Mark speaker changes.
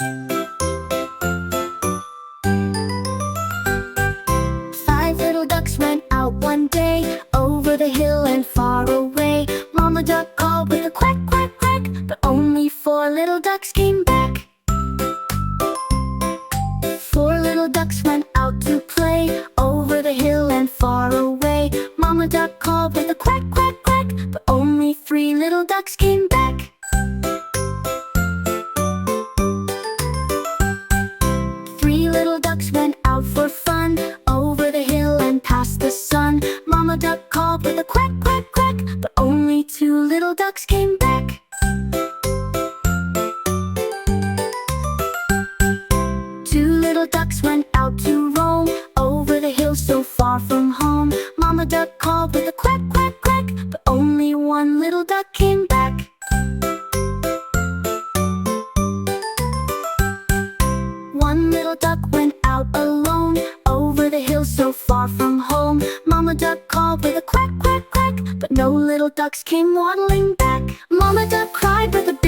Speaker 1: Five little ducks went out one day, over the hill and far away. Mama duck called with a quack, quack, quack, but only four little ducks came back. Four little ducks went out to play, over the hill and far away. Mama duck called with a quack, quack, quack, but only three little ducks came back. Three little ducks went out for fun, over the hill and past the sun. Mama duck called with a quack, quack, quack, but only two little ducks came back. Two little ducks went out to roam, over the hill so far from home. Mama duck called with a quack, quack, quack, but only one little duck came back. One little duck went out alone, over the hill so far from home. Mama duck called with a quack, quack, quack, but no little ducks came waddling back. Mama duck cried, but the